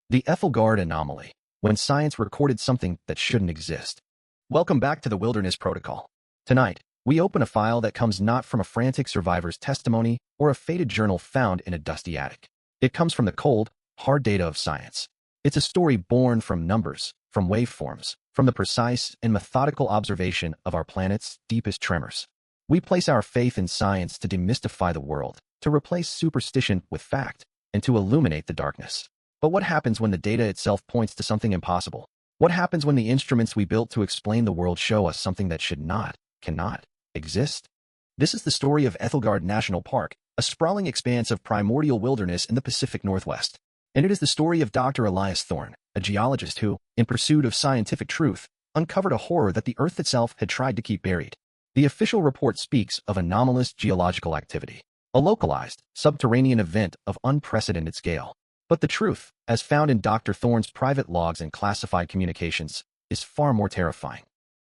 The Aethelgard Anomaly, when science recorded something that shouldn't exist. Welcome back to the Wilderness Protocol. Tonight, we open a file that comes not from a frantic survivor's testimony or a faded journal found in a dusty attic. It comes from the cold, hard data of science. It's a story born from numbers, from waveforms, from the precise and methodical observation of our planet's deepest tremors. We place our faith in science to demystify the world, to replace superstition with fact, and to illuminate the darkness. But what happens when the data itself points to something impossible? What happens when the instruments we built to explain the world show us something that cannot exist? This is the story of Aethelgard National Park, a sprawling expanse of primordial wilderness in the Pacific Northwest. And it is the story of Dr. Elias Thorne, a geologist who, in pursuit of scientific truth, uncovered a horror that the Earth itself had tried to keep buried. The official report speaks of anomalous geological activity, a localized, subterranean event of unprecedented scale. But the truth, as found in Dr. Thorne's private logs and classified communications, is far more terrifying.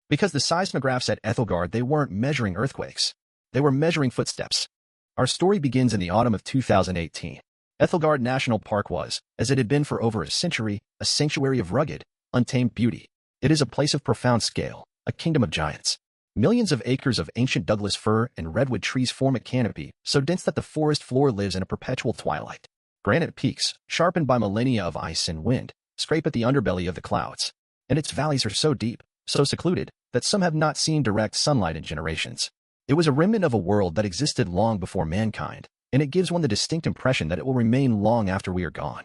Because the seismographs at Aethelgard, they weren't measuring earthquakes. They were measuring footsteps. Our story begins in the autumn of 2018. Aethelgard National Park was, as it had been for over a century, a sanctuary of rugged, untamed beauty. It is a place of profound scale, a kingdom of giants. Millions of acres of ancient Douglas fir and redwood trees form a canopy so dense that the forest floor lives in a perpetual twilight. Granite peaks, sharpened by millennia of ice and wind, scrape at the underbelly of the clouds. And its valleys are so deep, so secluded, that some have not seen direct sunlight in generations. It was a remnant of a world that existed long before mankind, and it gives one the distinct impression that it will remain long after we are gone.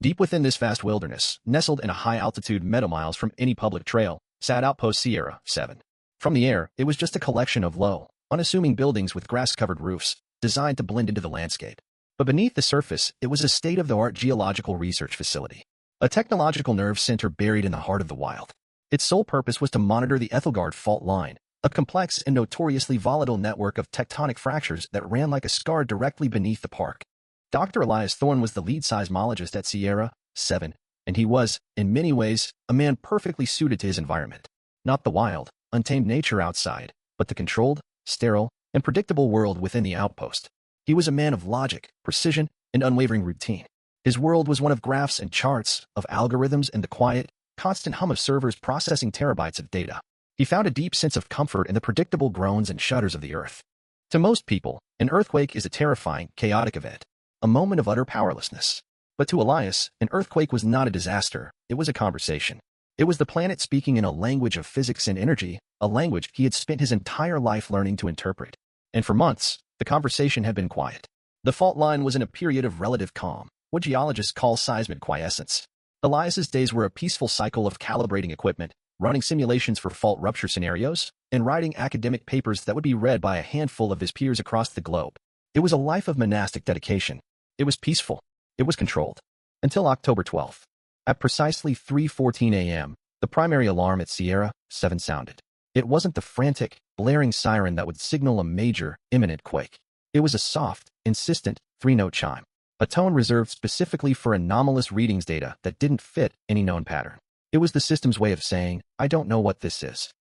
Deep within this vast wilderness, nestled in a high-altitude meadow-miles from any public trail, sat Outpost Sierra 7. From the air, it was just a collection of low, unassuming buildings with grass-covered roofs, designed to blend into the landscape. But beneath the surface, it was a state-of-the-art geological research facility, a technological nerve center buried in the heart of the wild. Its sole purpose was to monitor the Aethelgard fault line, a complex and notoriously volatile network of tectonic fractures that ran like a scar directly beneath the park. Dr. Elias Thorne was the lead seismologist at Sierra 7, and he was, in many ways, a man perfectly suited to his environment. Not the wild, untamed nature outside, but the controlled, sterile, and predictable world within the outpost. He was a man of logic, precision, and unwavering routine. His world was one of graphs and charts, of algorithms and the quiet, constant hum of servers processing terabytes of data. He found a deep sense of comfort in the predictable groans and shudders of the earth. To most people, an earthquake is a terrifying, chaotic event, a moment of utter powerlessness. But to Elias, an earthquake was not a disaster, it was a conversation. It was the planet speaking in a language of physics and energy, a language he had spent his entire life learning to interpret. And for months, the conversation had been quiet. The fault line was in a period of relative calm, what geologists call seismic quiescence. Elias's days were a peaceful cycle of calibrating equipment, running simulations for fault rupture scenarios, and writing academic papers that would be read by a handful of his peers across the globe. It was a life of monastic dedication. It was peaceful. It was controlled. Until October 12th. At precisely 3:14 a.m., the primary alarm at Sierra 7 sounded. It wasn't the frantic, blaring siren that would signal a major, imminent quake. It was a soft, insistent, three-note chime, a tone reserved specifically for anomalous readings data that didn't fit any known pattern. It was the system's way of saying, I don't know what this is.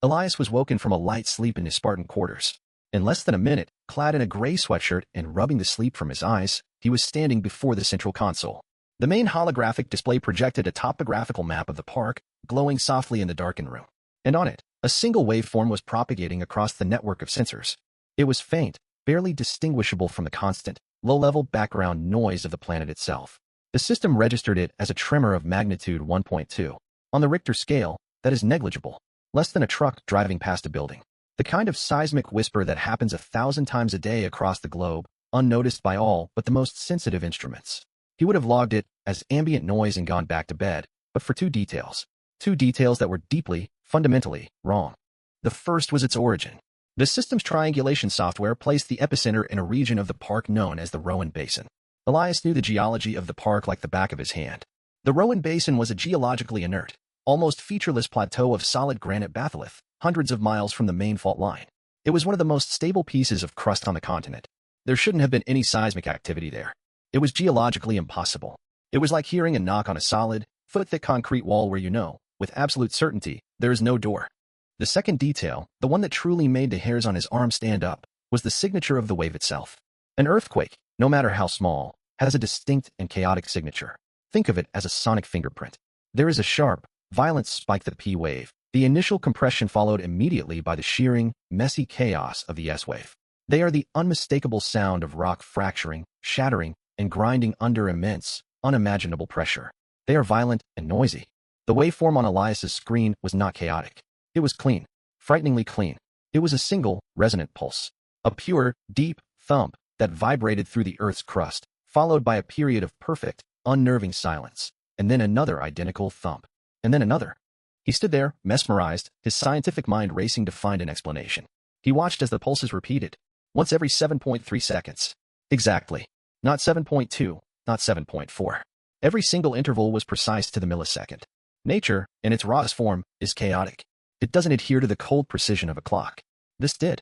Elias was woken from a light sleep in his Spartan quarters. In less than a minute, clad in a gray sweatshirt and rubbing the sleep from his eyes, he was standing before the central console. The main holographic display projected a topographical map of the park, glowing softly in the darkened room. And on it, a single waveform was propagating across the network of sensors. It was faint, barely distinguishable from the constant, low-level background noise of the planet itself. The system registered it as a tremor of magnitude 1.2. On the Richter scale, that is negligible, less than a truck driving past a building. The kind of seismic whisper that happens 1,000 times a day across the globe, unnoticed by all but the most sensitive instruments. He would have logged it as ambient noise and gone back to bed, but for two details that were deeply, fundamentally, wrong. The first was its origin. The system's triangulation software placed the epicenter in a region of the park known as the Rowan Basin. Elias knew the geology of the park like the back of his hand. The Rowan Basin was a geologically inert, almost featureless plateau of solid granite batholith, hundreds of miles from the main fault line. It was one of the most stable pieces of crust on the continent. There shouldn't have been any seismic activity there. It was geologically impossible. It was like hearing a knock on a solid, foot-thick concrete wall where you know, with absolute certainty, there is no door. The second detail, the one that truly made the hairs on his arm stand up, was the signature of the wave itself. An earthquake, no matter how small, has a distinct and chaotic signature. Think of it as a sonic fingerprint. There is a sharp, violent spike, the P wave. The initial compression followed immediately by the shearing, messy chaos of the S wave. They are the unmistakable sound of rock fracturing, shattering, and grinding under immense, unimaginable pressure. They are violent and noisy. The waveform on Elias's screen was not chaotic. It was clean, frighteningly clean. It was a single, resonant pulse. A pure, deep thump that vibrated through the Earth's crust, followed by a period of perfect, unnerving silence, and then another identical thump, and then another. He stood there, mesmerized, his scientific mind racing to find an explanation. He watched as the pulses repeated, once every 7.3 seconds. Exactly. Not 7.2, not 7.4. Every single interval was precise to the millisecond. Nature, in its rawest form, is chaotic. It doesn't adhere to the cold precision of a clock. This did.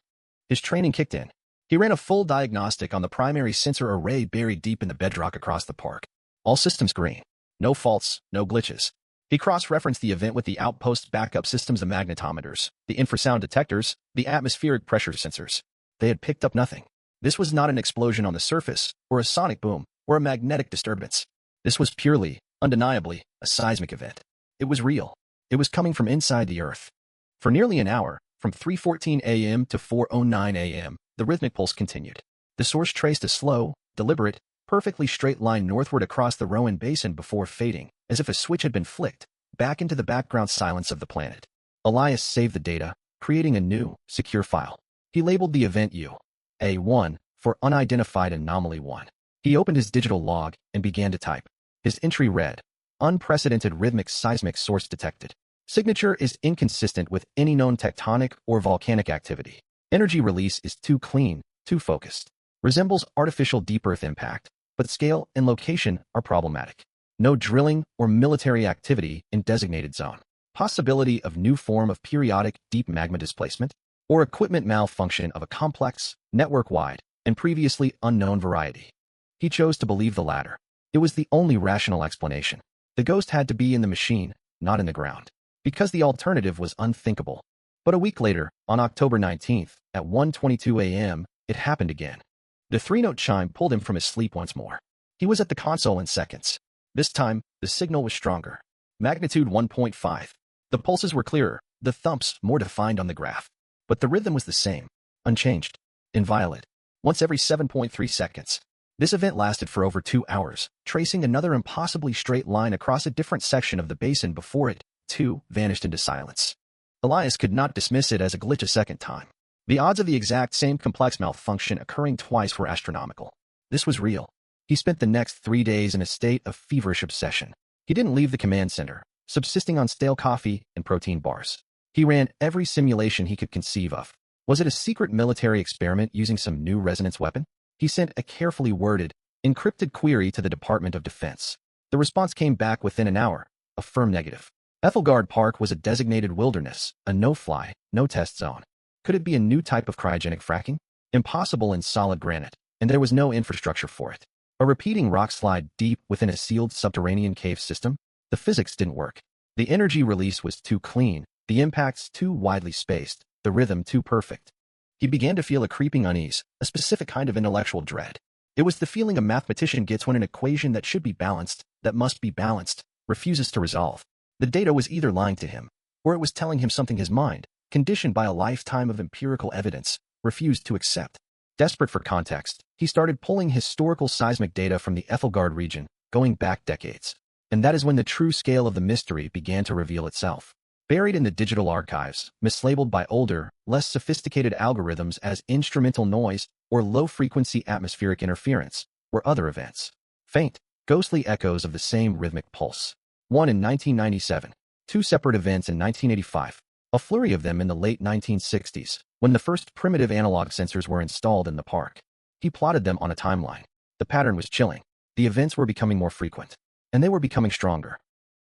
His training kicked in. He ran a full diagnostic on the primary sensor array buried deep in the bedrock across the park. All systems green. No faults, no glitches. He cross-referenced the event with the outpost backup systems, the magnetometers, the infrasound detectors, the atmospheric pressure sensors. They had picked up nothing. This was not an explosion on the surface, or a sonic boom, or a magnetic disturbance. This was purely, undeniably, a seismic event. It was real. It was coming from inside the Earth. For nearly an hour, from 3:14 a.m. to 4:09 a.m., the rhythmic pulse continued. The source traced a slow, deliberate, perfectly straight line northward across the Rowan Basin before fading, as if a switch had been flicked, back into the background silence of the planet. Elias saved the data, creating a new, secure file. He labeled the event A1 for Unidentified Anomaly 1. He opened his digital log and began to type. His entry read, Unprecedented rhythmic seismic source detected. Signature is inconsistent with any known tectonic or volcanic activity. Energy release is too clean, too focused. Resembles artificial deep Earth impact, but scale and location are problematic. No drilling or military activity in designated zone. Possibility of new form of periodic deep magma displacement, or equipment malfunction of a complex, network-wide, and previously unknown variety. He chose to believe the latter. It was the only rational explanation. The ghost had to be in the machine, not in the ground, because the alternative was unthinkable. But a week later, on October 19th, at 1:22 a.m., it happened again. The three-note chime pulled him from his sleep once more. He was at the console in seconds. This time, the signal was stronger. Magnitude 1.5. The pulses were clearer, the thumps more defined on the graph. But the rhythm was the same, unchanged, inviolate, once every 7.3 seconds. This event lasted for over 2 hours, tracing another impossibly straight line across a different section of the basin before it, too, vanished into silence. Elias could not dismiss it as a glitch a second time. The odds of the exact same complex malfunction occurring twice were astronomical. This was real. He spent the next 3 days in a state of feverish obsession. He didn't leave the command center, subsisting on stale coffee and protein bars. He ran every simulation he could conceive of. Was it a secret military experiment using some new resonance weapon? He sent a carefully worded, encrypted query to the Department of Defense. The response came back within an hour, a firm negative. Aethelgard Park was a designated wilderness, a no-fly, no-test zone. Could it be a new type of cryogenic fracking? Impossible in solid granite, and there was no infrastructure for it. A repeating rock slide deep within a sealed subterranean cave system? The physics didn't work. The energy release was too clean, the impacts too widely spaced, the rhythm too perfect. He began to feel a creeping unease, a specific kind of intellectual dread. It was the feeling a mathematician gets when an equation that should be balanced, that must be balanced, refuses to resolve. The data was either lying to him, or it was telling him something his mind, conditioned by a lifetime of empirical evidence, refused to accept. Desperate for context, he started pulling historical seismic data from the Aethelgard region, going back decades. And that is when the true scale of the mystery began to reveal itself. Buried in the digital archives, mislabeled by older, less sophisticated algorithms as instrumental noise or low-frequency atmospheric interference, were other events. Faint, ghostly echoes of the same rhythmic pulse. One in 1997, 2 separate events in 1985, a flurry of them in the late 1960s, when the first primitive analog sensors were installed in the park. He plotted them on a timeline. The pattern was chilling. The events were becoming more frequent, and they were becoming stronger.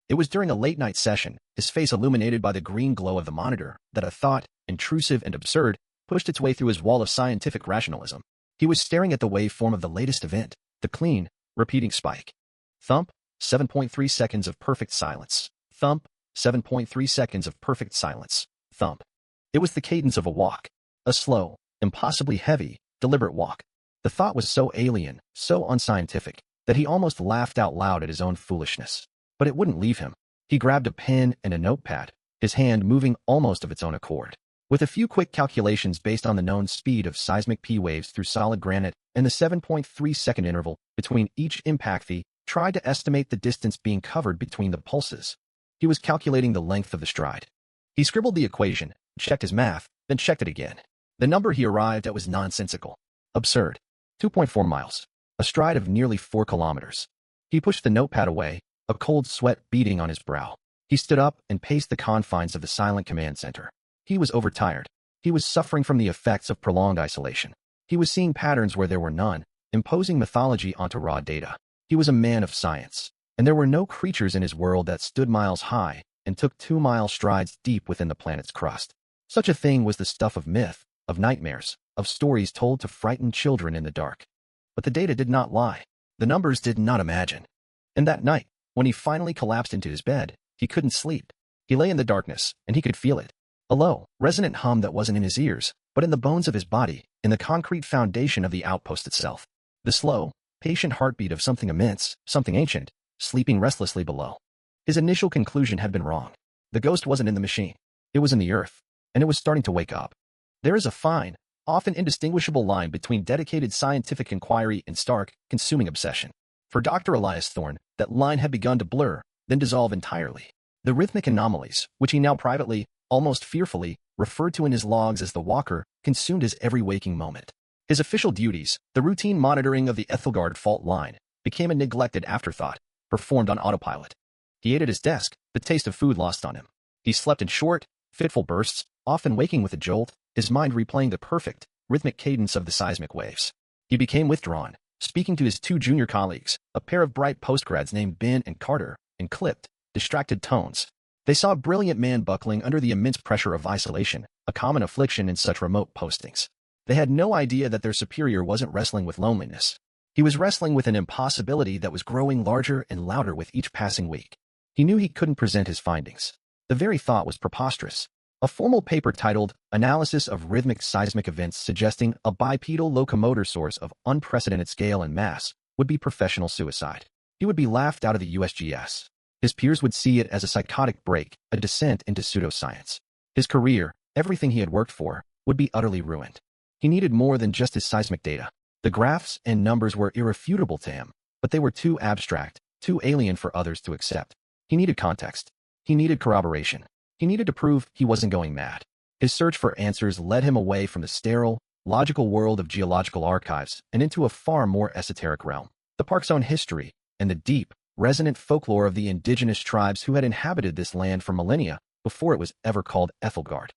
It was during a late-night session, his face illuminated by the green glow of the monitor, that a thought, intrusive and absurd, pushed its way through his wall of scientific rationalism. He was staring at the waveform of the latest event, the clean, repeating spike. Thump, 7.3 seconds of perfect silence. Thump, 7.3 seconds of perfect silence. Thump. It was the cadence of a walk. A slow, impossibly heavy, deliberate walk. The thought was so alien, so unscientific. that he almost laughed out loud at his own foolishness. But it wouldn't leave him. He grabbed a pen and a notepad, his hand moving almost of its own accord. With a few quick calculations based on the known speed of seismic P waves through solid granite and the 7.3-second interval between each impact, he tried to estimate the distance being covered between the pulses. He was calculating the length of the stride. He scribbled the equation, checked his math, then checked it again. The number he arrived at was nonsensical. Absurd. 2.4 miles. A stride of nearly 4 kilometers. He pushed the notepad away, a cold sweat beading on his brow. He stood up and paced the confines of the silent command center. He was overtired. He was suffering from the effects of prolonged isolation. He was seeing patterns where there were none, imposing mythology onto raw data. He was a man of science, and there were no creatures in his world that stood miles high and took 2-mile strides deep within the planet's crust. Such a thing was the stuff of myth, of nightmares, of stories told to frighten children in the dark. But the data did not lie. The numbers did not imagine. And that night, when he finally collapsed into his bed, he couldn't sleep. He lay in the darkness, and he could feel it. A low, resonant hum that wasn't in his ears, but in the bones of his body, in the concrete foundation of the outpost itself. The slow, patient heartbeat of something immense, something ancient, sleeping restlessly below. His initial conclusion had been wrong. The ghost wasn't in the machine. It was in the earth, and it was starting to wake up. There is a fine, often indistinguishable line between dedicated scientific inquiry and stark, consuming obsession. For Dr. Elias Thorne, that line had begun to blur, then dissolve entirely. The rhythmic anomalies, which he now privately, almost fearfully, referred to in his logs as the Walker, consumed his every waking moment. His official duties, the routine monitoring of the Aethelgard fault line, became a neglected afterthought, performed on autopilot. He ate at his desk, the taste of food lost on him. He slept in short, fitful bursts, often waking with a jolt, his mind replaying the perfect, rhythmic cadence of the seismic waves. He became withdrawn, speaking to his 2 junior colleagues, a pair of bright postgrads named Ben and Carter, in clipped, distracted tones. They saw a brilliant man buckling under the immense pressure of isolation, a common affliction in such remote postings. They had no idea that their superior wasn't wrestling with loneliness. He was wrestling with an impossibility that was growing larger and louder with each passing week. He knew he couldn't present his findings. The very thought was preposterous. A formal paper titled Analysis of Rhythmic Seismic Events suggesting a bipedal locomotor source of unprecedented scale and mass would be professional suicide. He would be laughed out of the USGS. His peers would see it as a psychotic break, a descent into pseudoscience. His career, everything he had worked for, would be utterly ruined. He needed more than just his seismic data. The graphs and numbers were irrefutable to him, but they were too abstract, too alien for others to accept. He needed context. He needed corroboration. He needed to prove he wasn't going mad. His search for answers led him away from the sterile, logical world of geological archives and into a far more esoteric realm. The park's own history, and the deep, resonant folklore of the indigenous tribes who had inhabited this land for millennia before it was ever called Aethelgard.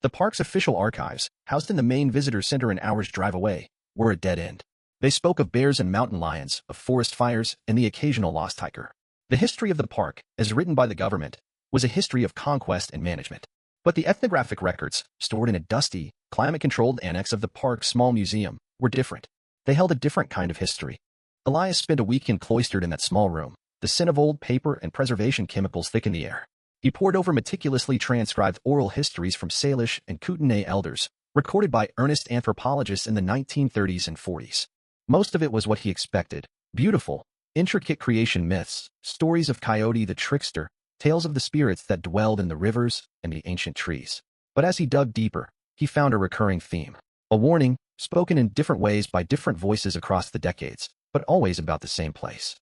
The park's official archives, housed in the main visitor center an hour's drive away, were a dead end. They spoke of bears and mountain lions, of forest fires, and the occasional lost hiker. The history of the park, as written by the government, was a history of conquest and management. But the ethnographic records, stored in a dusty, climate-controlled annex of the park's small museum, were different. They held a different kind of history. Elias spent a weekend cloistered in that small room. The scent of old paper and preservation chemicals thickened the air. He pored over meticulously transcribed oral histories from Salish and Kootenai elders, recorded by earnest anthropologists in the 1930s and 40s. Most of it was what he expected: beautiful, intricate creation myths, stories of Coyote the trickster, tales of the spirits that dwelled in the rivers and the ancient trees. But as he dug deeper, he found a recurring theme. A warning, spoken in different ways by different voices across the decades, but always about the same place.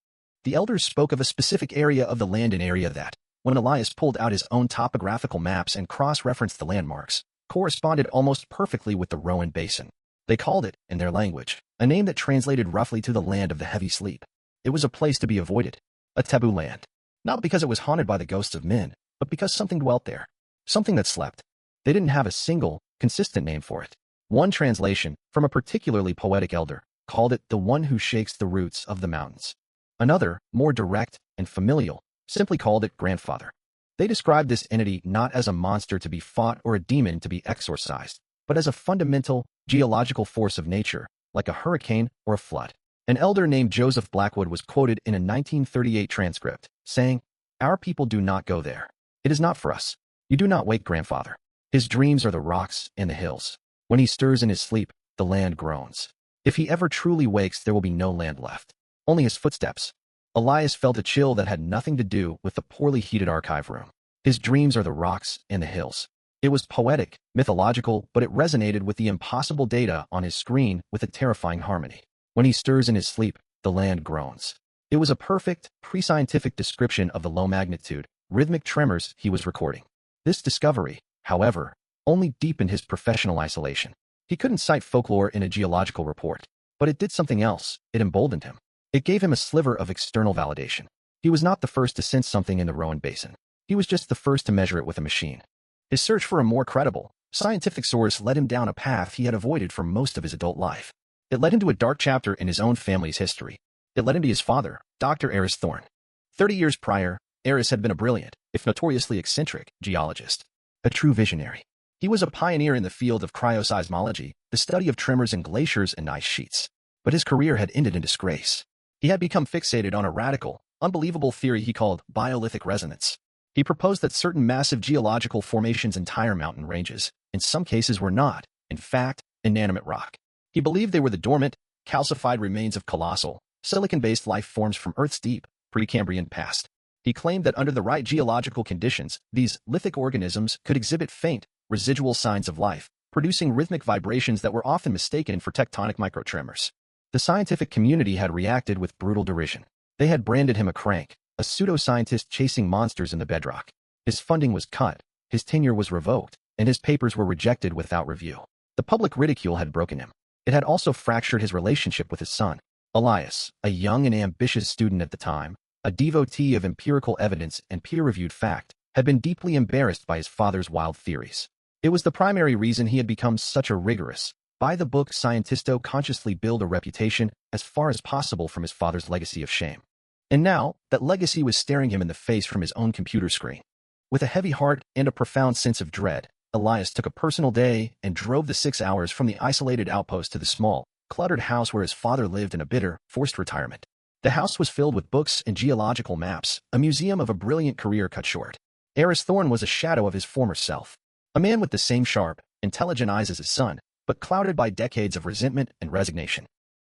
The elders spoke of a specific area of the land, an area that, when Elias pulled out his own topographical maps and cross-referenced the landmarks, corresponded almost perfectly with the Rowan Basin. They called it, in their language, a name that translated roughly to the land of the heavy sleep. It was a place to be avoided, a taboo land. Not because it was haunted by the ghosts of men, but because something dwelt there, something that slept. They didn't have a single, consistent name for it. One translation, from a particularly poetic elder, called it the one who shakes the roots of the mountains. Another, more direct and familial, simply called it grandfather. They described this entity not as a monster to be fought or a demon to be exorcised, but as a fundamental, geological force of nature, like a hurricane or a flood. An elder named Joseph Blackwood was quoted in a 1938 transcript, saying, "Our people do not go there. It is not for us. You do not wake grandfather. His dreams are the rocks and the hills. When he stirs in his sleep, the land groans. If he ever truly wakes, there will be no land left." only his footsteps. Elias felt a chill that had nothing to do with the poorly heated archive room. His dreams are the rocks and the hills. It was poetic, mythological, but it resonated with the impossible data on his screen with a terrifying harmony. When he stirs in his sleep, the land groans. It was a perfect, pre-scientific description of the low-magnitude, rhythmic tremors he was recording. This discovery, however, only deepened his professional isolation. He couldn't cite folklore in a geological report, but it did something else. It emboldened him. It gave him a sliver of external validation. He was not the first to sense something in the Rowan Basin. He was just the first to measure it with a machine. His search for a more credible, scientific source led him down a path he had avoided for most of his adult life. It led him to a dark chapter in his own family's history. It led him to his father, Dr. Aris Thorne. 30 years prior, Aris had been a brilliant, if notoriously eccentric, geologist. A true visionary. He was a pioneer in the field of cryoseismology, the study of tremors in glaciers and ice sheets. But his career had ended in disgrace. He had become fixated on a radical, unbelievable theory he called biolithic resonance. He proposed that certain massive geological formations entire mountain ranges, in some cases were not, in fact, inanimate rock. He believed they were the dormant, calcified remains of colossal, silicon-based life forms from Earth's deep, Precambrian past. He claimed that under the right geological conditions, these lithic organisms could exhibit faint, residual signs of life, producing rhythmic vibrations that were often mistaken for tectonic microtremors. The scientific community had reacted with brutal derision. They had branded him a crank, a pseudoscientist chasing monsters in the bedrock. His funding was cut, his tenure was revoked, and his papers were rejected without review. The public ridicule had broken him. It had also fractured his relationship with his son. Elias, a young and ambitious student at the time, a devotee of empirical evidence and peer-reviewed fact, had been deeply embarrassed by his father's wild theories. It was the primary reason he had become such a rigorous, by-the-book scientisto consciously build a reputation as far as possible from his father's legacy of shame. And now, that legacy was staring him in the face from his own computer screen. With a heavy heart and a profound sense of dread, Elias took a personal day and drove the 6 hours from the isolated outpost to the small, cluttered house where his father lived in a bitter, forced retirement. The house was filled with books and geological maps, a museum of a brilliant career cut short. Aris Thorne was a shadow of his former self. A man with the same sharp, intelligent eyes as his son, but clouded by decades of resentment and resignation.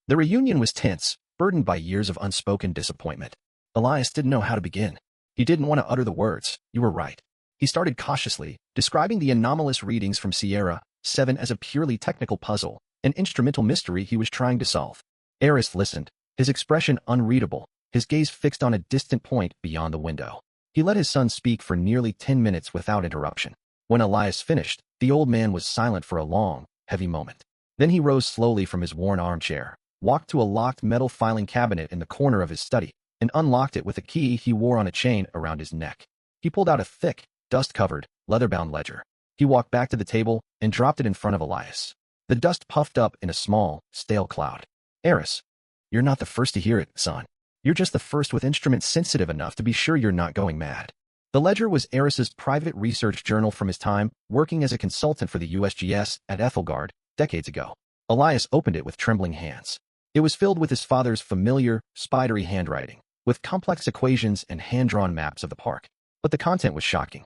The reunion was tense, burdened by years of unspoken disappointment. Elias didn't know how to begin. He didn't want to utter the words, "You were right." He started cautiously, describing the anomalous readings from Sierra 7 as a purely technical puzzle, an instrumental mystery he was trying to solve. Aris listened, his expression unreadable, his gaze fixed on a distant point beyond the window. He let his son speak for nearly 10 minutes without interruption. When Elias finished, the old man was silent for a long, heavy moment. Then he rose slowly from his worn armchair, walked to a locked metal filing cabinet in the corner of his study, and unlocked it with a key he wore on a chain around his neck. He pulled out a thick, dust-covered, leather-bound ledger. He walked back to the table and dropped it in front of Elias. The dust puffed up in a small, stale cloud. "Aris, you're not the first to hear it, son. You're just the first with instruments sensitive enough to be sure you're not going mad." The ledger was Aris's private research journal from his time working as a consultant for the USGS at Aethelgard decades ago. Elias opened it with trembling hands. It was filled with his father's familiar, spidery handwriting, with complex equations and hand-drawn maps of the park. But the content was shocking.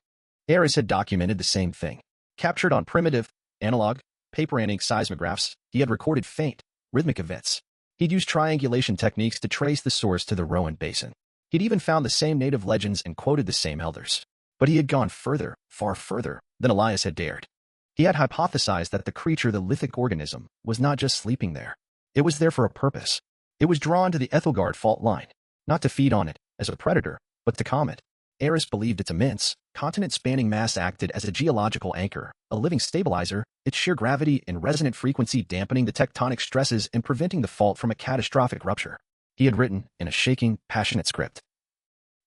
Aris had documented the same thing. Captured on primitive, analog, paper and ink seismographs, he had recorded faint, rhythmic events. He'd used triangulation techniques to trace the source to the Rowan Basin. He'd even found the same native legends and quoted the same elders. But he had gone further, far further, than Elias had dared. He had hypothesized that the creature, the lithic organism, was not just sleeping there. It was there for a purpose. It was drawn to the Aethelgard fault line, not to feed on it as a predator, but to calm it. Aris believed its immense, continent-spanning mass acted as a geological anchor, a living stabilizer, its sheer gravity and resonant frequency dampening the tectonic stresses and preventing the fault from a catastrophic rupture. He had written, in a shaking, passionate script,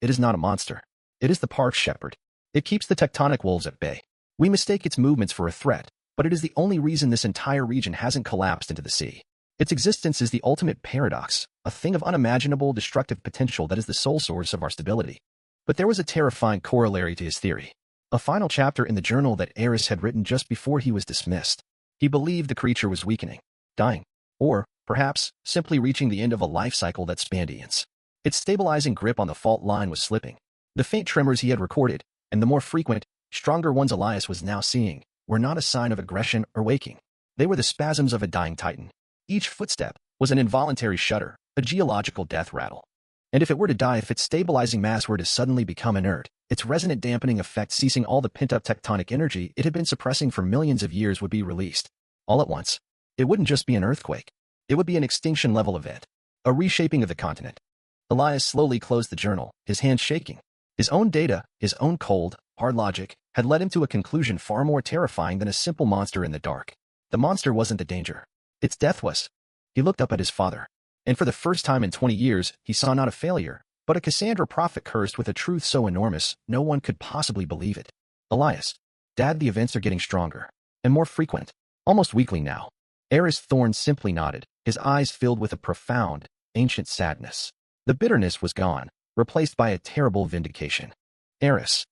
"It is not a monster. It is the park shepherd. It keeps the tectonic wolves at bay. We mistake its movements for a threat, but it is the only reason this entire region hasn't collapsed into the sea. Its existence is the ultimate paradox, a thing of unimaginable destructive potential that is the sole source of our stability." But there was a terrifying corollary to his theory. A final chapter in the journal that Aris had written just before he was dismissed. He believed the creature was weakening, dying, or, perhaps, simply reaching the end of a life cycle that spanned eons. Its stabilizing grip on the fault line was slipping. The faint tremors he had recorded, and the more frequent, stronger ones Elias was now seeing, were not a sign of aggression or waking. They were the spasms of a dying titan. Each footstep was an involuntary shudder, a geological death rattle. And if it were to die, if its stabilizing mass were to suddenly become inert, its resonant dampening effect ceasing, all the pent-up tectonic energy it had been suppressing for millions of years would be released. All at once. It wouldn't just be an earthquake. It would be an extinction-level event. A reshaping of the continent. Elias slowly closed the journal, his hands shaking. His own data, his own cold, hard logic, had led him to a conclusion far more terrifying than a simple monster in the dark. The monster wasn't the danger. Its death was. He looked up at his father. And for the first time in 20 years, he saw not a failure, but a Cassandra prophet cursed with a truth so enormous, no one could possibly believe it. Elias. Dad, the events are getting stronger. And more frequent. Almost weekly now. Eris Thorne simply nodded, his eyes filled with a profound, ancient sadness. The bitterness was gone, replaced by a terrible vindication. Eris.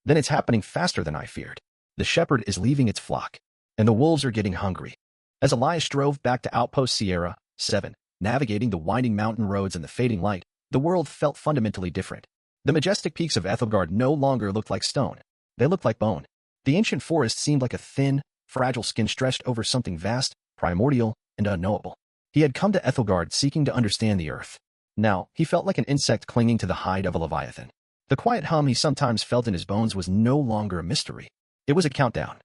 Then it's happening faster than I feared. The shepherd is leaving its flock. And the wolves are getting hungry. As Elias drove back to Outpost Sierra 7, navigating the winding mountain roads in the fading light, the world felt fundamentally different. The majestic peaks of Aethelgard no longer looked like stone. They looked like bone. The ancient forest seemed like a thin, fragile skin stretched over something vast, primordial, and unknowable. He had come to Aethelgard seeking to understand the earth. Now, he felt like an insect clinging to the hide of a leviathan. The quiet hum he sometimes felt in his bones was no longer a mystery. It was a countdown.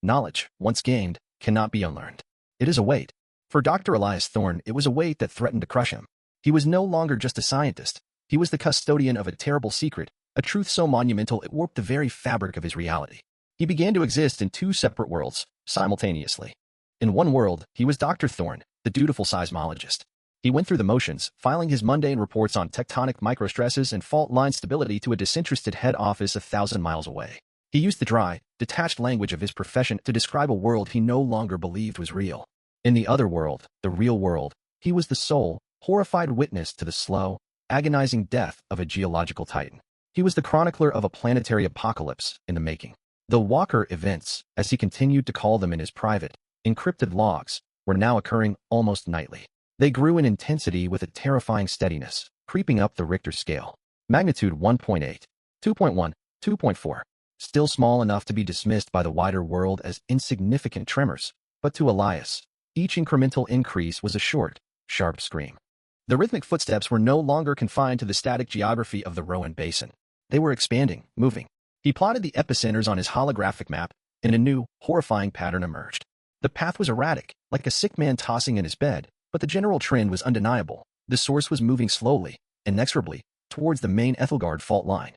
Knowledge, once gained, cannot be unlearned. It is a weight. For Dr. Elias Thorne, it was a weight that threatened to crush him. He was no longer just a scientist. He was the custodian of a terrible secret, a truth so monumental it warped the very fabric of his reality. He began to exist in two separate worlds, simultaneously. In one world, he was Dr. Thorne, the dutiful seismologist. He went through the motions, filing his mundane reports on tectonic microstresses and fault line stability to a disinterested head office 1,000 miles away. He used the dry, detached language of his profession to describe a world he no longer believed was real. In the other world, the real world, he was the sole, horrified witness to the slow, agonizing death of a geological titan. He was the chronicler of a planetary apocalypse in the making. The Walker events, as he continued to call them in his private, encrypted logs, were now occurring almost nightly. They grew in intensity with a terrifying steadiness, creeping up the Richter scale. Magnitude 1.8, 2.1, 2.4. Still small enough to be dismissed by the wider world as insignificant tremors, but to Elias, each incremental increase was a short, sharp scream. The rhythmic footsteps were no longer confined to the static geography of the Rowan Basin. They were expanding, moving. He plotted the epicenters on his holographic map, and a new, horrifying pattern emerged. The path was erratic, like a sick man tossing in his bed, but the general trend was undeniable. The source was moving slowly, inexorably, towards the main Aethelgard fault line.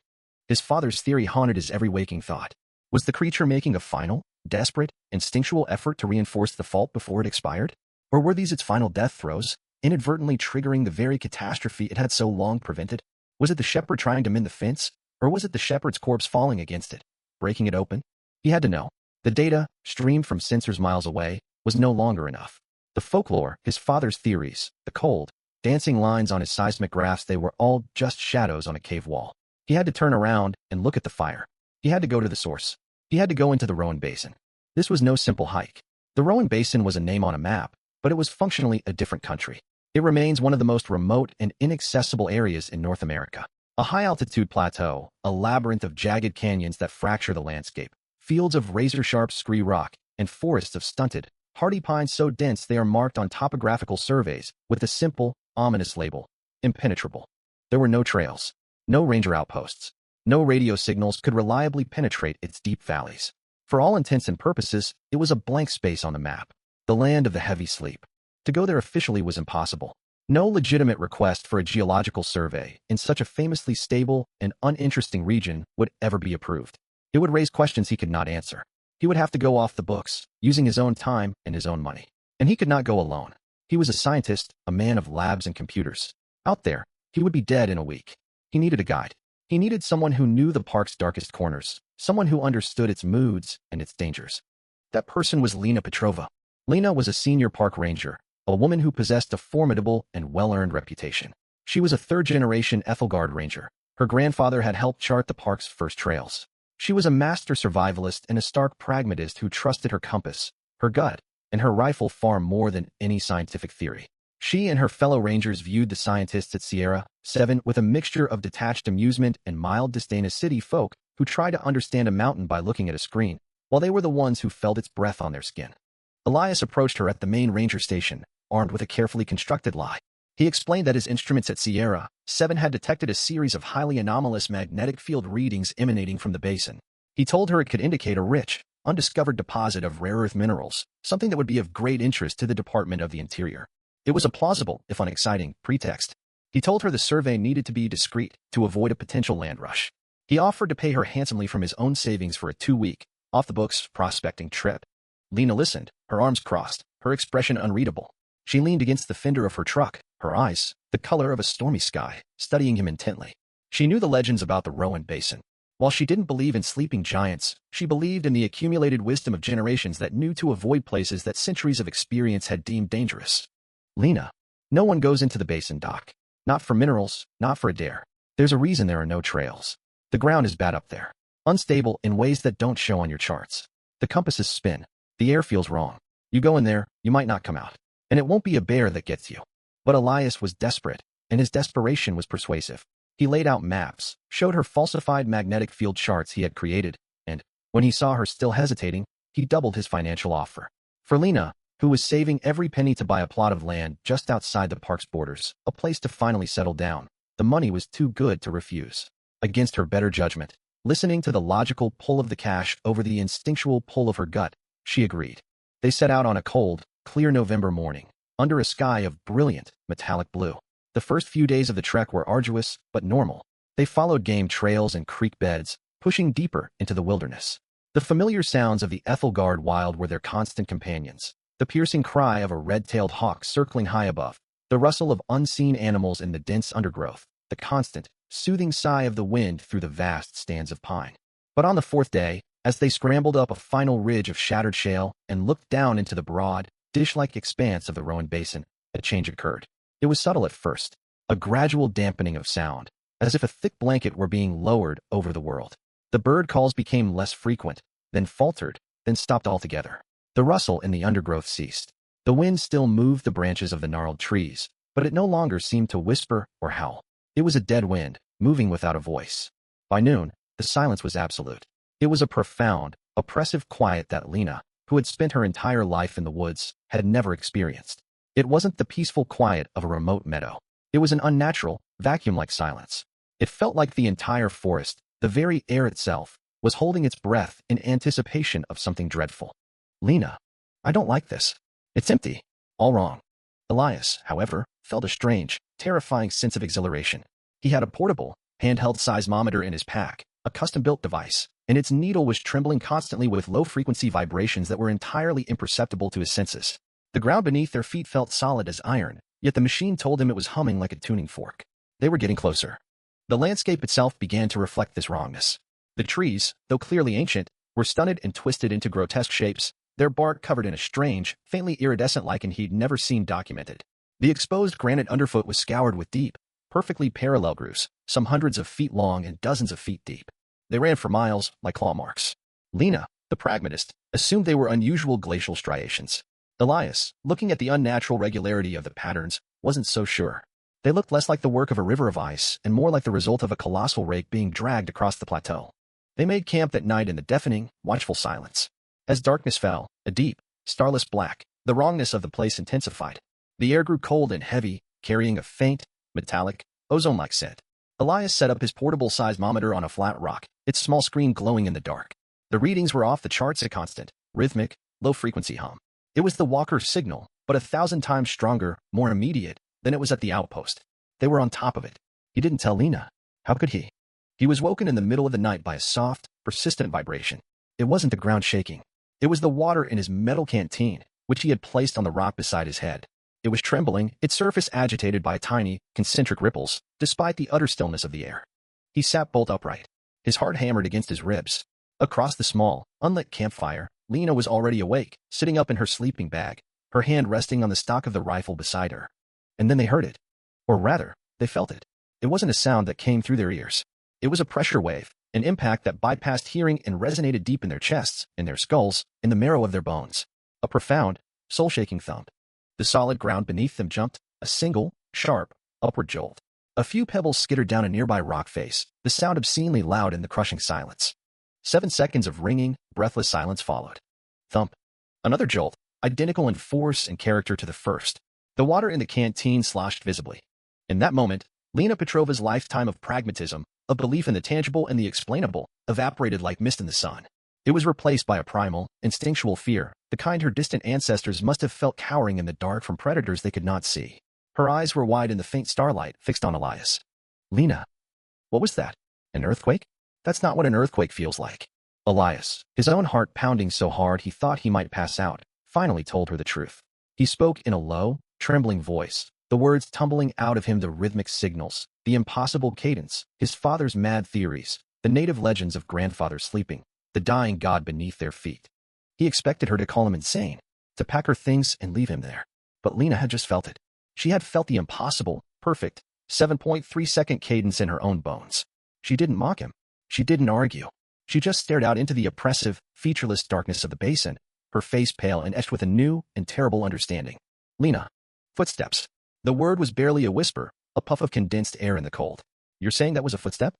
His father's theory haunted his every waking thought. Was the creature making a final, desperate, instinctual effort to reinforce the fault before it expired? Or were these its final death throes, inadvertently triggering the very catastrophe it had so long prevented? Was it the shepherd trying to mend the fence, or was it the shepherd's corpse falling against it, breaking it open? He had to know. The data, streamed from sensors miles away, was no longer enough. The folklore, his father's theories, the cold, dancing lines on his seismic graphs, they were all just shadows on a cave wall. He had to turn around and look at the fire. He had to go to the source. He had to go into the Rowan Basin. This was no simple hike. The Rowan Basin was a name on a map, but it was functionally a different country. It remains one of the most remote and inaccessible areas in North America. A high-altitude plateau, a labyrinth of jagged canyons that fracture the landscape, fields of razor-sharp scree rock, and forests of stunted, hardy pines so dense they are marked on topographical surveys with the simple, ominous label, impenetrable. There were no trails, no ranger outposts, no radio signals could reliably penetrate its deep valleys. For all intents and purposes, it was a blank space on the map, the land of the heavy sleep. To go there officially was impossible. No legitimate request for a geological survey in such a famously stable and uninteresting region would ever be approved. It would raise questions he could not answer. He would have to go off the books, using his own time and his own money. And he could not go alone. He was a scientist, a man of labs and computers. Out there, he would be dead in a week. He needed a guide. He needed someone who knew the park's darkest corners, someone who understood its moods and its dangers. That person was Lena Petrova. Lena was a senior park ranger, a woman who possessed a formidable and well-earned reputation. She was a third-generation Aethelgard ranger. Her grandfather had helped chart the park's first trails. She was a master survivalist and a stark pragmatist who trusted her compass, her gut, and her rifle far more than any scientific theory. She and her fellow rangers viewed the scientists at Sierra 7 with a mixture of detached amusement and mild disdain as city folk who try to understand a mountain by looking at a screen, while they were the ones who felt its breath on their skin. Elias approached her at the main ranger station, armed with a carefully constructed lie. He explained that his instruments at Sierra 7 had detected a series of highly anomalous magnetic field readings emanating from the basin. He told her it could indicate a rich, undiscovered deposit of rare earth minerals, something that would be of great interest to the Department of the Interior. It was a plausible, if unexciting, pretext. He told her the survey needed to be discreet to avoid a potential land rush. He offered to pay her handsomely from his own savings for a 2-week, off-the-books prospecting trip. Lena listened, her arms crossed, her expression unreadable. She leaned against the fender of her truck, her eyes, the color of a stormy sky, studying him intently. She knew the legends about the Rowan Basin. While she didn't believe in sleeping giants, she believed in the accumulated wisdom of generations that knew to avoid places that centuries of experience had deemed dangerous. Lena. No one goes into the basin, Doc. Not for minerals, not for a dare. There's a reason there are no trails. The ground is bad up there. Unstable in ways that don't show on your charts. The compasses spin. The air feels wrong. You go in there, you might not come out. And it won't be a bear that gets you. But Elias was desperate, and his desperation was persuasive. He laid out maps, showed her falsified magnetic field charts he had created, and, when he saw her still hesitating, he doubled his financial offer. For Lena, who was saving every penny to buy a plot of land just outside the park's borders, a place to finally settle down, the money was too good to refuse. Against her better judgment, listening to the logical pull of the cash over the instinctual pull of her gut, she agreed. They set out on a cold, clear November morning, under a sky of brilliant, metallic blue. The first few days of the trek were arduous, but normal. They followed game trails and creek beds, pushing deeper into the wilderness. The familiar sounds of the Aethelgard wild were their constant companions. The piercing cry of a red-tailed hawk circling high above, the rustle of unseen animals in the dense undergrowth, the constant, soothing sigh of the wind through the vast stands of pine. But on the 4th day, as they scrambled up a final ridge of shattered shale and looked down into the broad, dish-like expanse of the Rowan Basin, a change occurred. It was subtle at first, a gradual dampening of sound, as if a thick blanket were being lowered over the world. The bird calls became less frequent, then faltered, then stopped altogether. The rustle in the undergrowth ceased. The wind still moved the branches of the gnarled trees, but it no longer seemed to whisper or howl. It was a dead wind, moving without a voice. By noon, the silence was absolute. It was a profound, oppressive quiet that Lena, who had spent her entire life in the woods, had never experienced. It wasn't the peaceful quiet of a remote meadow. It was an unnatural, vacuum-like silence. It felt like the entire forest, the very air itself, was holding its breath in anticipation of something dreadful. Lena, I don't like this. It's empty. All wrong. Elias, however, felt a strange, terrifying sense of exhilaration. He had a portable, handheld seismometer in his pack, a custom-built device, and its needle was trembling constantly with low-frequency vibrations that were entirely imperceptible to his senses. The ground beneath their feet felt solid as iron, yet the machine told him it was humming like a tuning fork. They were getting closer. The landscape itself began to reflect this wrongness. The trees, though clearly ancient, were stunted and twisted into grotesque shapes, their bark covered in a strange, faintly iridescent lichen he'd never seen documented. The exposed granite underfoot was scoured with deep, perfectly parallel grooves, some hundreds of feet long and dozens of feet deep. They ran for miles, like claw marks. Lena, the pragmatist, assumed they were unusual glacial striations. Elias, looking at the unnatural regularity of the patterns, wasn't so sure. They looked less like the work of a river of ice and more like the result of a colossal rake being dragged across the plateau. They made camp that night in the deafening, watchful silence. As darkness fell, a deep, starless black, the wrongness of the place intensified. The air grew cold and heavy, carrying a faint, metallic, ozone-like scent. Elias set up his portable seismometer on a flat rock, its small screen glowing in the dark. The readings were off the charts, a constant, rhythmic, low-frequency hum. It was the walker's signal, but 1,000 times stronger, more immediate, than it was at the outpost. They were on top of it. He didn't tell Lena. How could he? He was woken in the middle of the night by a soft, persistent vibration. It wasn't the ground shaking. It was the water in his metal canteen, which he had placed on the rock beside his head. It was trembling, its surface agitated by tiny, concentric ripples, despite the utter stillness of the air. He sat bolt upright, his heart hammered against his ribs. Across the small, unlit campfire, Lena was already awake, sitting up in her sleeping bag, her hand resting on the stock of the rifle beside her. And then they heard it. Or rather, they felt it. It wasn't a sound that came through their ears. It was a pressure wave, an impact that bypassed hearing and resonated deep in their chests, in their skulls, in the marrow of their bones. A profound, soul-shaking thump. The solid ground beneath them jumped, a single, sharp, upward jolt. A few pebbles skittered down a nearby rock face, the sound obscenely loud in the crushing silence. 7 seconds of ringing, breathless silence followed. Thump. Another jolt, identical in force and character to the first. The water in the canteen sloshed visibly. In that moment, Lena Petrova's lifetime of pragmatism, of belief in the tangible and the explainable, evaporated like mist in the sun. It was replaced by a primal, instinctual fear, the kind her distant ancestors must have felt cowering in the dark from predators they could not see. Her eyes were wide in the faint starlight, fixed on Elias. Lena. What was that? An earthquake? That's not what an earthquake feels like. Elias, his own heart pounding so hard he thought he might pass out, finally told her the truth. He spoke in a low, trembling voice, the words tumbling out of him, the rhythmic signals, the impossible cadence, his father's mad theories, the native legends of grandfathers sleeping, the dying god beneath their feet. He expected her to call him insane, to pack her things and leave him there. But Lena had just felt it. She had felt the impossible, perfect, 7.3-second cadence in her own bones. She didn't mock him. She didn't argue. She just stared out into the oppressive, featureless darkness of the basin, her face pale and etched with a new and terrible understanding. Lena. Footsteps. The word was barely a whisper, a puff of condensed air in the cold. You're saying that was a footstep?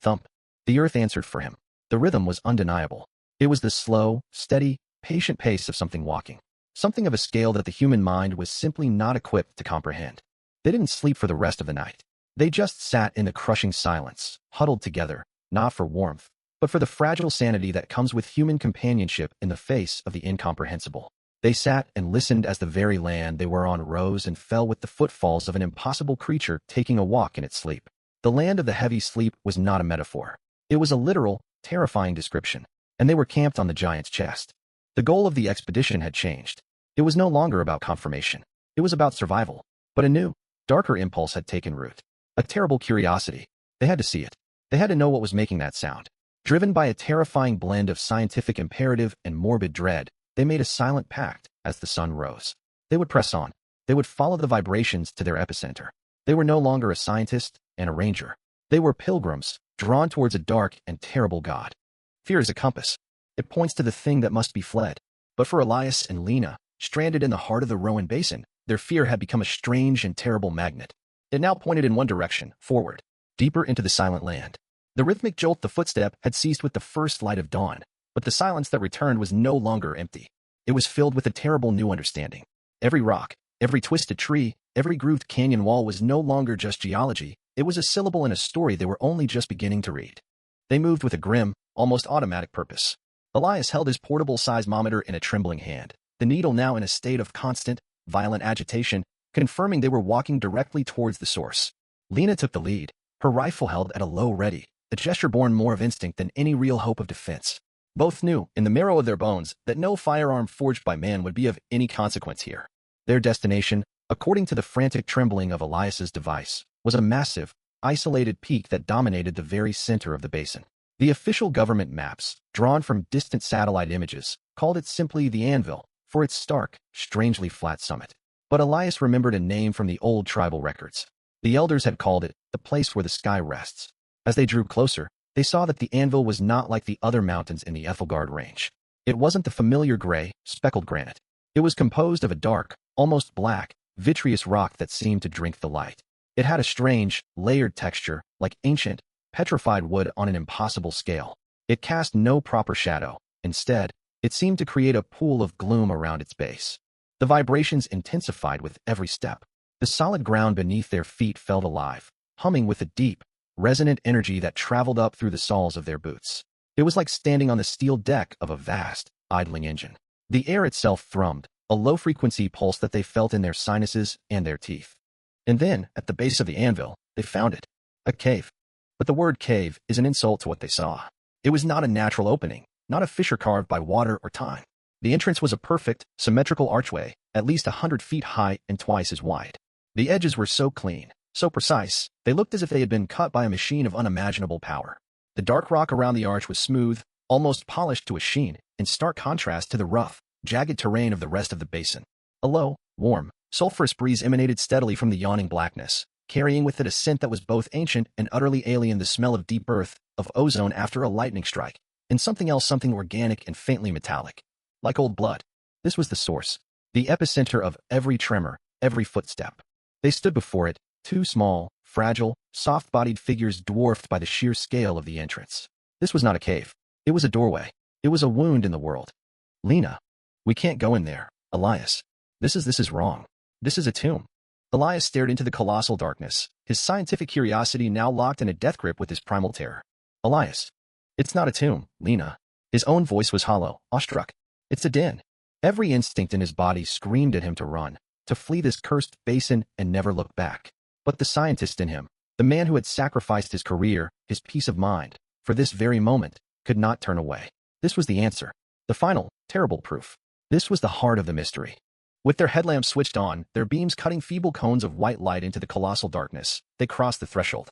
Thump. The earth answered for him. The rhythm was undeniable. It was the slow, steady, patient pace of something walking. Something of a scale that the human mind was simply not equipped to comprehend. They didn't sleep for the rest of the night. They just sat in the crushing silence, huddled together, not for warmth, but for the fragile sanity that comes with human companionship in the face of the incomprehensible. They sat and listened as the very land they were on rose and fell with the footfalls of an impossible creature taking a walk in its sleep. The land of the heavy sleep was not a metaphor. It was a literal, terrifying description, and they were camped on the giant's chest. The goal of the expedition had changed. It was no longer about confirmation. It was about survival. But a new, darker impulse had taken root. A terrible curiosity. They had to see it. They had to know what was making that sound. Driven by a terrifying blend of scientific imperative and morbid dread, they made a silent pact as the sun rose. They would press on. They would follow the vibrations to their epicenter. They were no longer a scientist and a ranger. They were pilgrims, drawn towards a dark and terrible god. Fear is a compass. It points to the thing that must be fled. But for Elias and Lena, stranded in the heart of the Rowan Basin, their fear had become a strange and terrible magnet. It now pointed in one direction, forward, deeper into the silent land. The rhythmic jolt, the footstep, had ceased with the first light of dawn, but the silence that returned was no longer empty. It was filled with a terrible new understanding. Every rock, every twisted tree, every grooved canyon wall was no longer just geology. It was a syllable in a story they were only just beginning to read. They moved with a grim, almost automatic purpose. Elias held his portable seismometer in a trembling hand, the needle now in a state of constant, violent agitation, confirming they were walking directly towards the source. Lena took the lead, her rifle held at a low ready, a gesture born more of instinct than any real hope of defense. Both knew, in the marrow of their bones, that no firearm forged by man would be of any consequence here. Their destination, according to the frantic trembling of Elias's device, was a massive, isolated peak that dominated the very center of the basin. The official government maps, drawn from distant satellite images, called it simply the Anvil, for its stark, strangely flat summit. But Elias remembered a name from the old tribal records. The elders had called it the place where the sky rests. As they drew closer, they saw that the Anvil was not like the other mountains in the Aethelgard range. It wasn't the familiar gray, speckled granite. It was composed of a dark, almost black, vitreous rock that seemed to drink the light. It had a strange, layered texture, like ancient, petrified wood on an impossible scale. It cast no proper shadow. Instead, it seemed to create a pool of gloom around its base. The vibrations intensified with every step. The solid ground beneath their feet felt alive, humming with a deep, resonant energy that traveled up through the soles of their boots. It was like standing on the steel deck of a vast, idling engine. The air itself thrummed, a low-frequency pulse that they felt in their sinuses and their teeth. And then, at the base of the anvil, they found it. A cave. But the word cave is an insult to what they saw. It was not a natural opening, not a fissure carved by water or time. The entrance was a perfect, symmetrical archway, at least 100 feet high and twice as wide. The edges were so clean, so precise, they looked as if they had been cut by a machine of unimaginable power. The dark rock around the arch was smooth, almost polished to a sheen, in stark contrast to the rough, jagged terrain of the rest of the basin. A low, warm, sulphurous breeze emanated steadily from the yawning blackness, carrying with it a scent that was both ancient and utterly alien, the smell of deep earth, of ozone after a lightning strike, and something else, something organic and faintly metallic. Like old blood. This was the source, the epicenter of every tremor, every footstep. They stood before it, two small, fragile, soft-bodied figures dwarfed by the sheer scale of the entrance. This was not a cave. It was a doorway. It was a wound in the world. Lena. We can't go in there, Elias. This is wrong. This is a tomb. Elias stared into the colossal darkness, his scientific curiosity now locked in a death grip with his primal terror. Elias. It's not a tomb, Lena. His own voice was hollow, awestruck. It's a den. Every instinct in his body screamed at him to run, to flee this cursed basin and never look back. But the scientist in him, the man who had sacrificed his career, his peace of mind, for this very moment, could not turn away. This was the answer. The final, terrible proof. This was the heart of the mystery. With their headlamps switched on, their beams cutting feeble cones of white light into the colossal darkness, they crossed the threshold.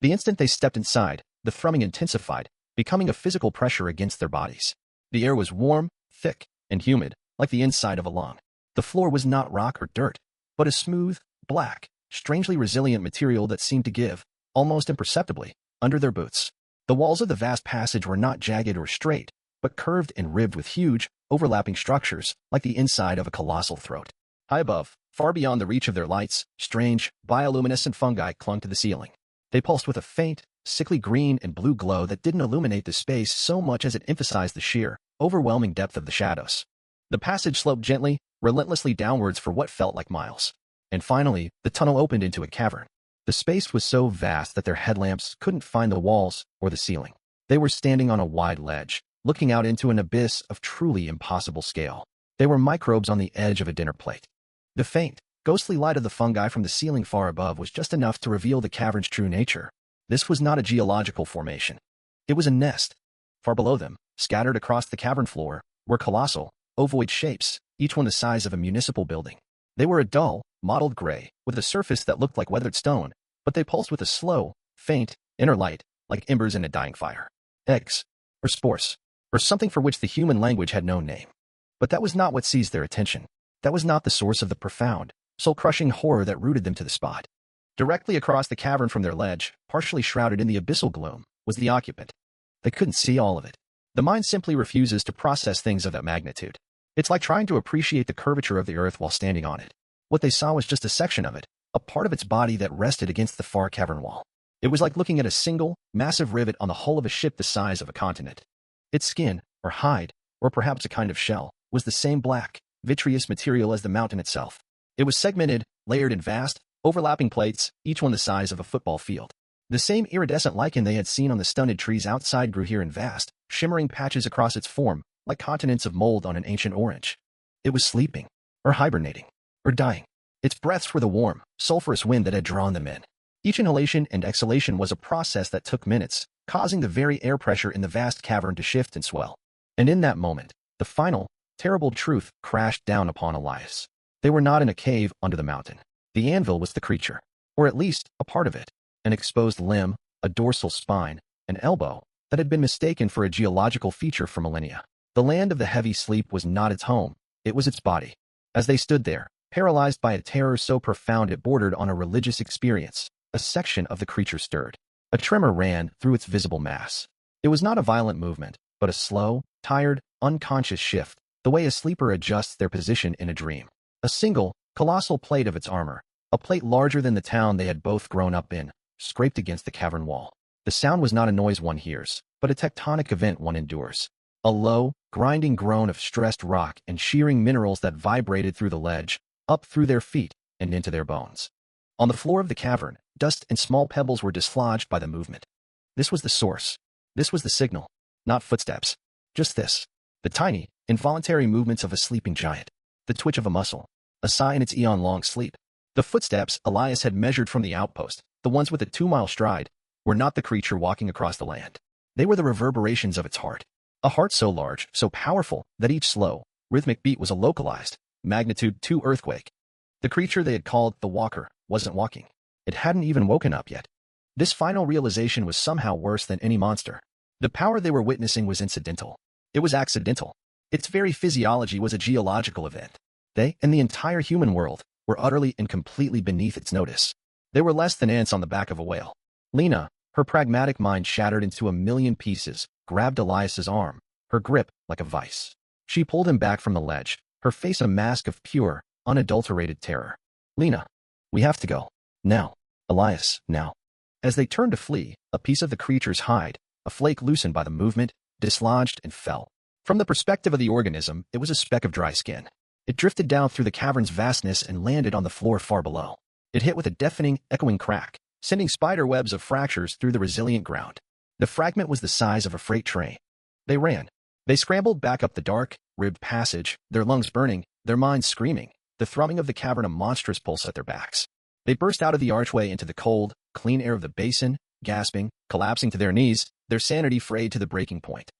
The instant they stepped inside, the thrumming intensified, becoming a physical pressure against their bodies. The air was warm, thick, and humid, like the inside of a lung. The floor was not rock or dirt, but a smooth, black, strangely resilient material that seemed to give, almost imperceptibly, under their boots. The walls of the vast passage were not jagged or straight, but curved and ribbed with huge, overlapping structures, like the inside of a colossal throat. High above, far beyond the reach of their lights, strange, bioluminescent fungi clung to the ceiling. They pulsed with a faint, sickly green and blue glow that didn't illuminate the space so much as it emphasized the sheer, overwhelming depth of the shadows. The passage sloped gently, relentlessly downwards for what felt like miles. And finally, the tunnel opened into a cavern. The space was so vast that their headlamps couldn't find the walls or the ceiling. They were standing on a wide ledge, looking out into an abyss of truly impossible scale. They were microbes on the edge of a dinner plate. The faint, ghostly light of the fungi from the ceiling far above was just enough to reveal the cavern's true nature. This was not a geological formation. It was a nest. Far below them, scattered across the cavern floor, were colossal, ovoid shapes, each one the size of a municipal building. They were a dull, mottled gray, with a surface that looked like weathered stone, but they pulsed with a slow, faint, inner light, like embers in a dying fire. Eggs. Or spores. Or something for which the human language had no name. But that was not what seized their attention. That was not the source of the profound, soul-crushing horror that rooted them to the spot. Directly across the cavern from their ledge, partially shrouded in the abyssal gloom, was the occupant. They couldn't see all of it. The mind simply refuses to process things of that magnitude. It's like trying to appreciate the curvature of the earth while standing on it. What they saw was just a section of it, a part of its body that rested against the far cavern wall. It was like looking at a single, massive rivet on the hull of a ship the size of a continent. Its skin, or hide, or perhaps a kind of shell, was the same black, vitreous material as the mountain itself. It was segmented, layered in vast, overlapping plates, each one the size of a football field. The same iridescent lichen they had seen on the stunted trees outside grew here in vast, shimmering patches across its form, like continents of mold on an ancient orange. It was sleeping, or hibernating, or dying. Its breaths were the warm, sulphurous wind that had drawn them in. Each inhalation and exhalation was a process that took minutes, causing the very air pressure in the vast cavern to shift and swell. And in that moment, the final, terrible truth crashed down upon Elias. They were not in a cave under the mountain. The anvil was the creature, or at least a part of it, an exposed limb, a dorsal spine, an elbow, that had been mistaken for a geological feature for millennia. The land of the heavy sleep was not its home, it was its body. As they stood there, paralyzed by a terror so profound it bordered on a religious experience, a section of the creature stirred. A tremor ran through its visible mass. It was not a violent movement, but a slow, tired, unconscious shift, the way a sleeper adjusts their position in a dream. A single, colossal plate of its armor, a plate larger than the town they had both grown up in, scraped against the cavern wall. The sound was not a noise one hears, but a tectonic event one endures. A low, grinding groan of stressed rock and shearing minerals that vibrated through the ledge, up through their feet, and into their bones. On the floor of the cavern, dust and small pebbles were dislodged by the movement. This was the source. This was the signal. Not footsteps. Just this. The tiny, involuntary movements of a sleeping giant. The twitch of a muscle. A sigh in its eon-long sleep. The footsteps Elias had measured from the outpost, the ones with a 2-mile stride, were not the creature walking across the land. They were the reverberations of its heart. A heart so large, so powerful, that each slow, rhythmic beat was a localized, magnitude 2 earthquake. The creature they had called the Walker wasn't walking. It hadn't even woken up yet. This final realization was somehow worse than any monster. The power they were witnessing was incidental. It was accidental. Its very physiology was a geological event. They, and the entire human world, were utterly and completely beneath its notice. They were less than ants on the back of a whale. Lena, her pragmatic mind shattered into a million pieces, grabbed Elias's arm, her grip like a vice. She pulled him back from the ledge, her face a mask of pure, unadulterated terror. Lena, we have to go. Now. Elias, now. As they turned to flee, a piece of the creature's hide, a flake loosened by the movement, dislodged and fell. From the perspective of the organism, it was a speck of dry skin. It drifted down through the cavern's vastness and landed on the floor far below. It hit with a deafening, echoing crack, sending spider webs of fractures through the resilient ground. The fragment was the size of a freight train. They ran. They scrambled back up the dark, ribbed passage, their lungs burning, their minds screaming, the thrumming of the cavern a monstrous pulse at their backs. They burst out of the archway into the cold, clean air of the basin, gasping, collapsing to their knees, their sanity frayed to the breaking point.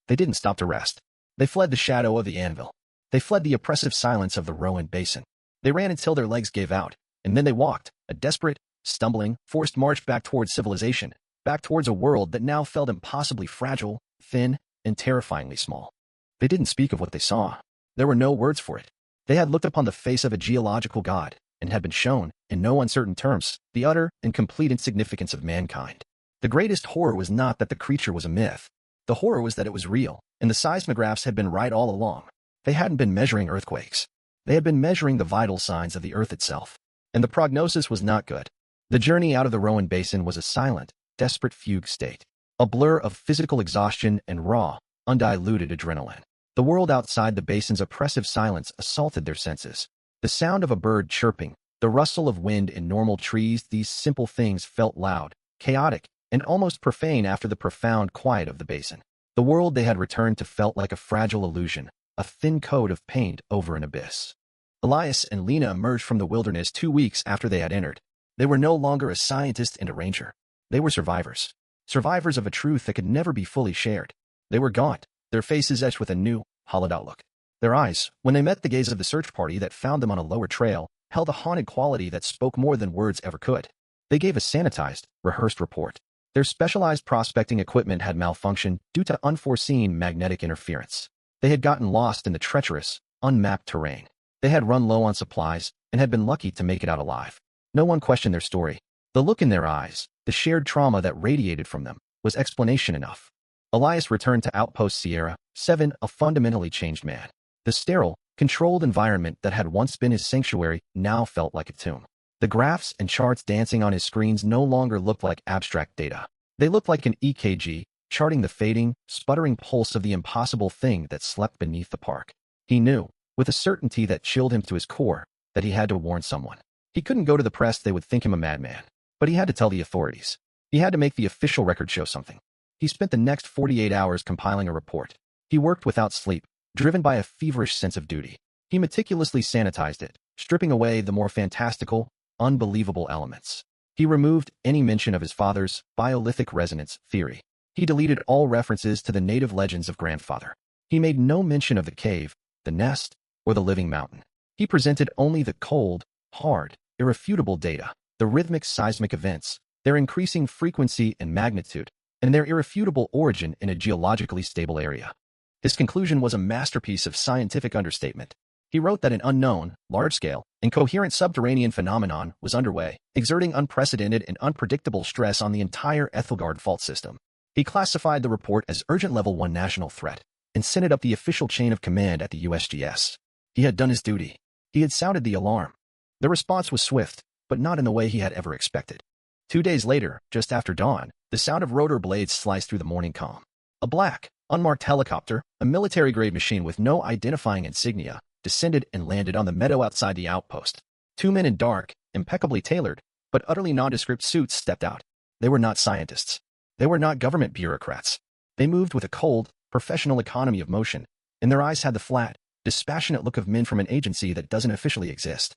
They didn't stop to rest. They fled the shadow of the anvil. They fled the oppressive silence of the Rowan basin. They ran until their legs gave out, and then they walked, a desperate, stumbling, forced march back towards civilization, back towards a world that now felt impossibly fragile, thin, and terrifyingly small. They didn't speak of what they saw. There were no words for it. They had looked upon the face of a geological god, and had been shown, in no uncertain terms, the utter and complete insignificance of mankind. The greatest horror was not that the creature was a myth. The horror was that it was real, and the seismographs had been right all along. They hadn't been measuring earthquakes. They had been measuring the vital signs of the earth itself. And the prognosis was not good. The journey out of the Rowan basin was a silent, desperate fugue state. A blur of physical exhaustion and raw, undiluted adrenaline. The world outside the basin's oppressive silence assaulted their senses. The sound of a bird chirping, the rustle of wind in normal trees, these simple things felt loud, chaotic, and almost profane after the profound quiet of the basin. The world they had returned to felt like a fragile illusion, a thin coat of paint over an abyss. Elias and Lena emerged from the wilderness 2 weeks after they had entered. They were no longer a scientist and a ranger. They were survivors. Survivors of a truth that could never be fully shared. They were gaunt, their faces etched with a new, hollowed outlook. Their eyes, when they met the gaze of the search party that found them on a lower trail, held a haunted quality that spoke more than words ever could. They gave a sanitized, rehearsed report. Their specialized prospecting equipment had malfunctioned due to unforeseen magnetic interference. They had gotten lost in the treacherous, unmapped terrain. They had run low on supplies and had been lucky to make it out alive. No one questioned their story. The look in their eyes, the shared trauma that radiated from them, was explanation enough. Elias returned to Outpost Sierra 7, a fundamentally changed man. The sterile, controlled environment that had once been his sanctuary now felt like a tomb. The graphs and charts dancing on his screens no longer looked like abstract data. They looked like an EKG, charting the fading, sputtering pulse of the impossible thing that slept beneath the park. He knew, with a certainty that chilled him to his core, that he had to warn someone. He couldn't go to the press, they would think him a madman. But he had to tell the authorities. He had to make the official record show something. He spent the next 48 hours compiling a report. He worked without sleep, driven by a feverish sense of duty. He meticulously sanitized it, stripping away the more fantastical, unbelievable elements. He removed any mention of his father's biolithic resonance theory. He deleted all references to the native legends of grandfather. He made no mention of the cave, the nest, or the living mountain. He presented only the cold, hard, irrefutable data, the rhythmic seismic events, their increasing frequency and magnitude, and their irrefutable origin in a geologically stable area. His conclusion was a masterpiece of scientific understatement. He wrote that an unknown, large-scale, incoherent subterranean phenomenon was underway, exerting unprecedented and unpredictable stress on the entire Aethelgard fault system. He classified the report as Urgent Level 1 national threat and sent it up the official chain of command at the USGS. He had done his duty. He had sounded the alarm. The response was swift, but not in the way he had ever expected. 2 days later, just after dawn, the sound of rotor blades sliced through the morning calm. A black, unmarked helicopter, a military-grade machine with no identifying insignia, descended and landed on the meadow outside the outpost. 2 men in dark, impeccably tailored, but utterly nondescript suits stepped out. They were not scientists. They were not government bureaucrats. They moved with a cold, professional economy of motion, and their eyes had the flat, dispassionate look of men from an agency that doesn't officially exist.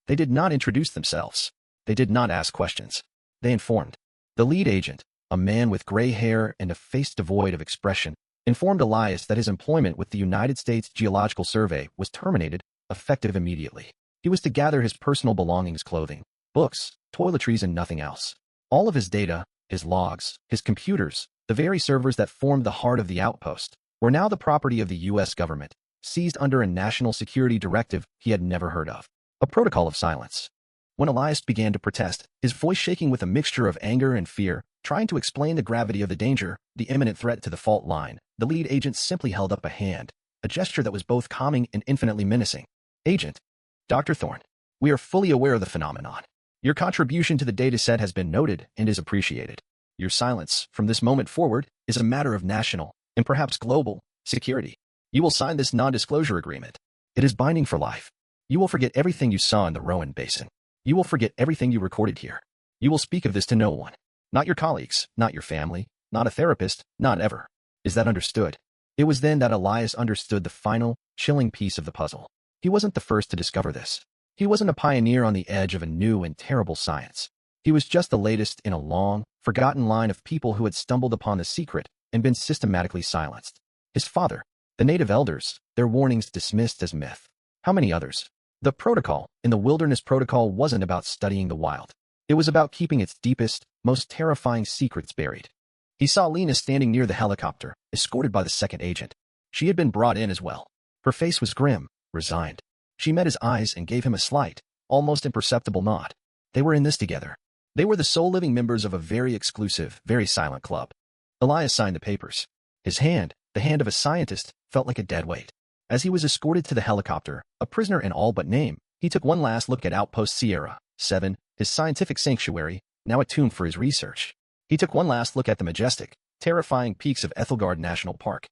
They did not introduce themselves. They did not ask questions. They informed. The lead agent, a man with gray hair and a face devoid of expression, informed Elias that his employment with the United States Geological Survey was terminated, effective immediately. He was to gather his personal belongings, clothing, books, toiletries, and nothing else. All of his data, his logs, his computers, the very servers that formed the heart of the outpost, were now the property of the U.S. government, seized under a national security directive he had never heard of. A protocol of silence. When Elias began to protest, his voice shaking with a mixture of anger and fear, trying to explain the gravity of the danger, the imminent threat to the fault line, the lead agent simply held up a hand, a gesture that was both calming and infinitely menacing. Agent, Dr. Thorne, we are fully aware of the phenomenon. Your contribution to the dataset has been noted and is appreciated. Your silence, from this moment forward, is a matter of national, and perhaps global, security. You will sign this non-disclosure agreement. It is binding for life. You will forget everything you saw in the Rowan Basin. You will forget everything you recorded here. You will speak of this to no one. Not your colleagues, not your family, not a therapist, not ever. Is that understood? It was then that Elias understood the final, chilling piece of the puzzle. He wasn't the first to discover this. He wasn't a pioneer on the edge of a new and terrible science. He was just the latest in a long, forgotten line of people who had stumbled upon the secret and been systematically silenced. His father, the native elders, their warnings dismissed as myth. How many others? The protocol, in the Wilderness Protocol, wasn't about studying the wild. It was about keeping its deepest, most terrifying secrets buried. He saw Lena standing near the helicopter, escorted by the second agent. She had been brought in as well. Her face was grim, resigned. She met his eyes and gave him a slight, almost imperceptible nod. They were in this together. They were the sole living members of a very exclusive, very silent club. Elias signed the papers. His hand, the hand of a scientist, felt like a dead weight. As he was escorted to the helicopter, a prisoner in all but name, he took one last look at Outpost Sierra 7, his scientific sanctuary, now attuned for his research. He took one last look at the majestic, terrifying peaks of Aethelgard National Park.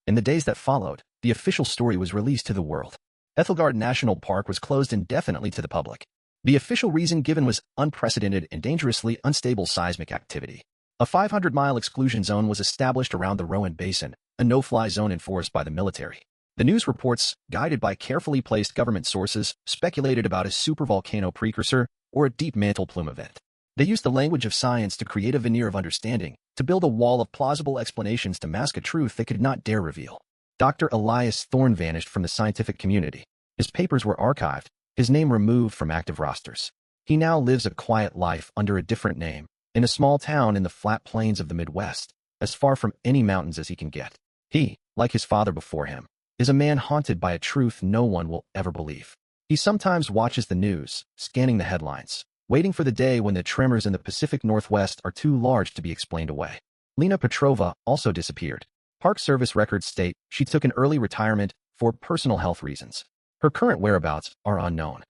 In the days that followed, the official story was released to the world. Aethelgard National Park was closed indefinitely to the public. The official reason given was unprecedented and dangerously unstable seismic activity. A 500-mile exclusion zone was established around the Rowan Basin, a no-fly zone enforced by the military. The news reports, guided by carefully placed government sources, speculated about a supervolcano precursor or a deep mantle plume event. They used the language of science to create a veneer of understanding, to build a wall of plausible explanations to mask a truth they could not dare reveal. Dr. Elias Thorne vanished from the scientific community. His papers were archived, his name removed from active rosters. He now lives a quiet life under a different name, in a small town in the flat plains of the Midwest, as far from any mountains as he can get. He, like his father before him, is a man haunted by a truth no one will ever believe. He sometimes watches the news, scanning the headlines, waiting for the day when the tremors in the Pacific Northwest are too large to be explained away. Lena Petrova also disappeared. Park Service records state she took an early retirement for personal health reasons. Her current whereabouts are unknown.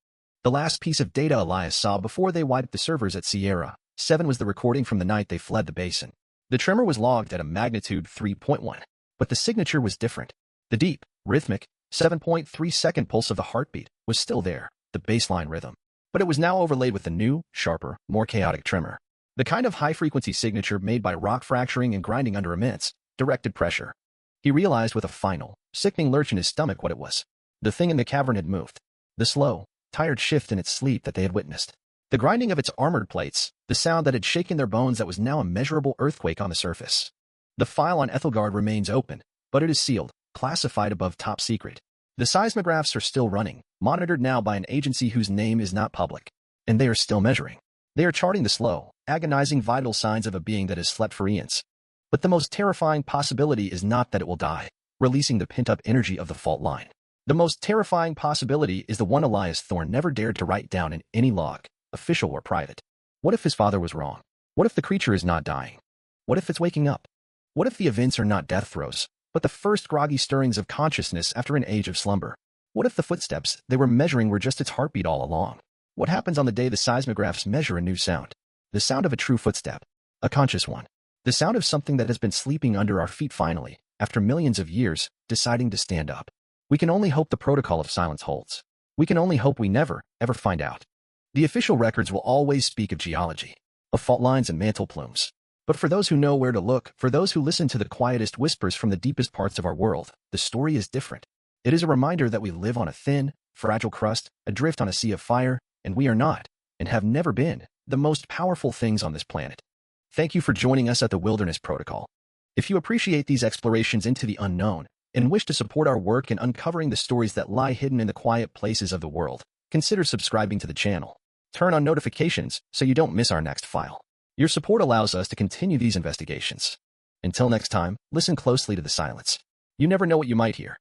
The last piece of data Elias saw before they wiped the servers at Sierra 7 was the recording from the night they fled the basin. The tremor was logged at a magnitude 3.1, but the signature was different. The deep, rhythmic, 7.3-second pulse of the heartbeat was still there, the baseline rhythm. But it was now overlaid with a new, sharper, more chaotic tremor. The kind of high-frequency signature made by rock fracturing and grinding under immense, directed pressure. He realized with a final, sickening lurch in his stomach what it was. The thing in the cavern had moved. The slow, tired shift in its sleep that they had witnessed. The grinding of its armored plates, the sound that had shaken their bones that was now a measurable earthquake on the surface. The file on Aethelgard remains open, but it is sealed, classified above top secret. The seismographs are still running, monitored now by an agency whose name is not public. And they are still measuring. They are charting the slow, agonizing vital signs of a being that has slept for eons. But the most terrifying possibility is not that it will die, releasing the pent-up energy of the fault line. The most terrifying possibility is the one Elias Thorne never dared to write down in any log, official or private. What if his father was wrong? What if the creature is not dying? What if it's waking up? What if the events are not death throes, but the first groggy stirrings of consciousness after an age of slumber? What if the footsteps they were measuring were just its heartbeat all along? What happens on the day the seismographs measure a new sound? The sound of a true footstep, a conscious one. The sound of something that has been sleeping under our feet finally, after millions of years, deciding to stand up. We can only hope the protocol of silence holds. We can only hope we never, ever find out. The official records will always speak of geology, of fault lines and mantle plumes. But for those who know where to look, for those who listen to the quietest whispers from the deepest parts of our world, the story is different. It is a reminder that we live on a thin, fragile crust, adrift on a sea of fire, and we are not, and have never been, the most powerful things on this planet. Thank you for joining us at the Wilderness Protocol. If you appreciate these explorations into the unknown, and wish to support our work in uncovering the stories that lie hidden in the quiet places of the world, consider subscribing to the channel. Turn on notifications so you don't miss our next file. Your support allows us to continue these investigations. Until next time, listen closely to the silence. You never know what you might hear.